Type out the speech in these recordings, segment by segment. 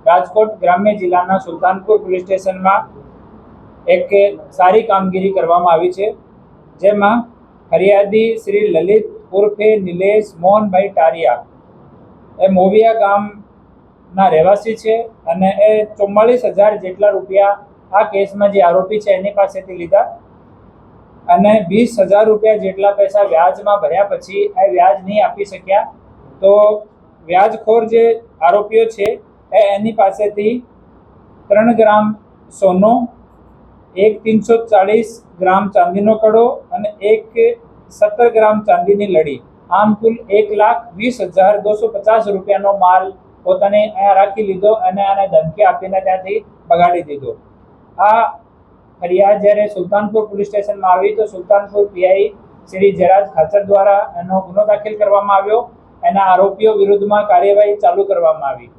રાજકોટ ગ્રામ્ય જિલ્લાના સુલતાનપુર પોલીસ સ્ટેશનમાં એક સારી કામગીરી કરવામાં આવી છે, જેમાં ફરિયાદી શ્રી લલિત ઉર્ફે નિલેશ મોહનભાઈ ટારિયા એ મોવિયા ગામના રહેવાસી છે અને એ 44,000 જેટલા રૂપિયા આ કેસમાં જે આરોપી છે એની પાસેથી લીધા અને 20,000 રૂપિયા જેટલા પૈસા વ્યાજમાં ભર્યા પછી એ વ્યાજ નહીં આપી શક્યા, તો વ્યાજખોર જે આરોપીઓ છે એની પાસેથી 3 ગ્રામ સોનું, 340 ગ્રામ ચાંદીનો કડો અને 17 ગ્રામ ચાંદીની લડી, આમ કુલ 1,20,250 રૂપિયાનો માલ પોતાને અહીંયા રાખી લીધો અને આને ધમકી આપીને ત્યાંથી ભગાડી દીધો. આ ફરિયાદ જ્યારે સુલતાનપુર પોલીસ સ્ટેશનમાં આવી તો સુલતાનપુર પીઆઈ શ્રી જયરાજ ખાચર દ્વારા એનો ગુનો દાખલ કરવામાં આવ્યો. એના આરોપીઓ વિરુદ્ધમાં કાર્યવાહી ચાલુ કરવામાં આવી.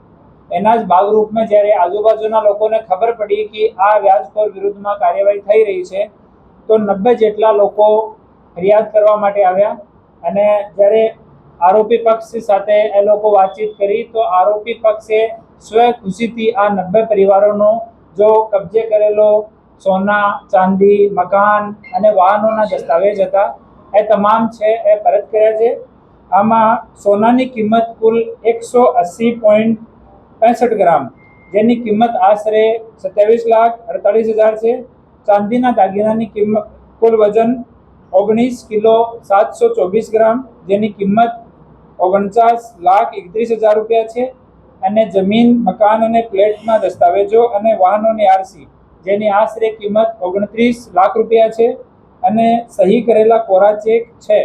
એના જ ભાગરૂપમાં જ્યારે આજુબાજુના લોકોને ખબર પડી કે આ વ્યાજખોર વિરુદ્ધમાં કાર્યવાહી થઈ રહી છે તો 90 જેટલા લોકો ફરિયાદ કરવા માટે આવ્યા અને જ્યારે આરોપી પક્ષ સાથે એ લોકો વાતચીત કરી તો આરોપી પક્ષે સ્વ ખુશીથી આ 90 પરિવારોનો જો કબજે કરેલો સોના, ચાંદી, મકાન અને વાહનોના દસ્તાવેજ હતા એ તમામ છે એ પરત કર્યા છે. આમાં સોનાની કિંમત કુલ 180.65 ગ્રામ, જેની કિંમત આશરે 27,48,000 છે. ચાંદીના દાગીનાની કિંમત કુલ વજન 19 કિલો 724 ગ્રામ, જેની કિંમત 49,31,000 રૂપિયા છે. અને જમીન, મકાન અને ફ્લેટના દસ્તાવેજો અને વાહનોની આરસી, જેની આશરે કિંમત 29 લાખ રૂપિયા છે અને સહી કરેલા કોરા ચેક છે.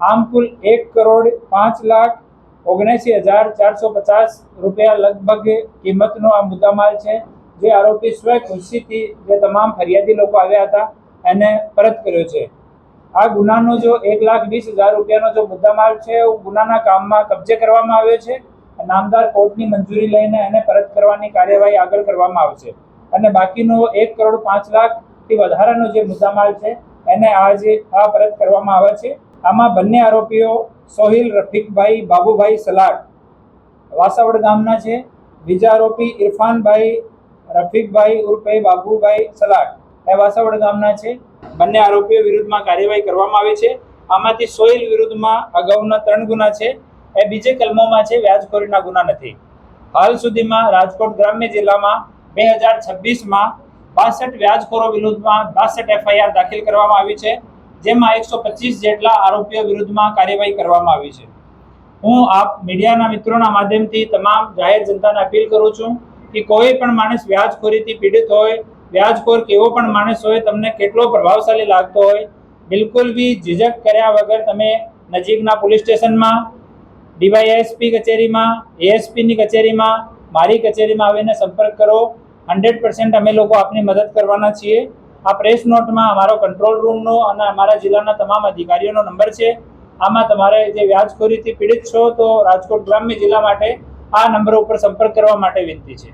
આમ કુલ 1,05,79,450 રૂપિયા લગભગ કિંમતનો આ મુદ્દામાલ છે, જે આરોપી સ્વ ખુશીથી જે તમામ ફરિયાદી લોકો આવ્યા હતા એને પરત કર્યો છે. આ ગુનાનો જો 1,20,000 રૂપિયાનો જો મુદ્દામાલ છે એ ગુનાના કામમાં કબજે કરવામાં આવ્યો છે. નામદાર કોર્ટની મંજૂરી લઈને એને પરત કરવાની કાર્યવાહી આગળ કરવામાં આવશે અને બાકીનો 1,05,00,000થી વધારાનો જે મુદ્દામાલ છે એને આજે પરત કરવામાં આવે છે. આમાં બંને આરોપીઓ સોહિલ રફીકભાઈ બાબુભાઈ સલાટ વાસાવડ ગામના છે. બીજા આરોપી ઇરફાનભાઈ રફીકભાઈ ઉર્ફે બાબુભાઈ સલાટ એ વાસાવડ ગામના છે. બંને આરોપીઓ વિરુદ્ધમાં કાર્યવાહી કરવામાં આવી છે. આમાંથી સોહિલ વિરુદ્ધમાં અગાઉના 3 ગુના છે, એ બીજે કલમોમાં છે, વ્યાજખોરીના ગુના નથી. હાલ સુધીમાં રાજકોટ ગ્રામ્ય જિલ્લામાં 2026માં 62 વ્યાજખોરો વિરુદ્ધમાં 62 FIR દાખલ કરવામાં આવી છે, જેમાં 125 જેટલા આરોપીઓ વિરુદ્ધમાં કાર્યવાહી કરવામાં આવી છે. હું આપ મીડિયાના મિત્રોના માધ્યમથી તમામ જાહેર જનતાને અપીલ કરું છું કે કોઈ પણ માણસ વ્યાજખોરીથી પીડિત હોય, વ્યાજખોર કેવો પણ માણસ હોય, તમને કેટલો પ્રભાવશાળી લાગતો હોય, બિલકુલ બી ઝીઝક કર્યા વગર તમે નજીકના પોલીસ સ્ટેશનમાં, DYSP કચેરીમાં, ASPની કચેરીમાં, મારી કચેરીમાં આવીને સંપર્ક કરો. 100% અમે લોકો આપની મદદ કરવાના છીએ. આ પ્રેસ નોટમાં અમારો કંટ્રોલ રૂમનો અને અમારા જિલ્લાના તમામ અધિકારીઓનો નંબર છે. આમાં તમારે જે વ્યાજખોરીથી પીડિત છો તો રાજકોટ ગ્રામ્ય જિલ્લા માટે આ નંબર ઉપર સંપર્ક કરવા માટે વિનંતી છે.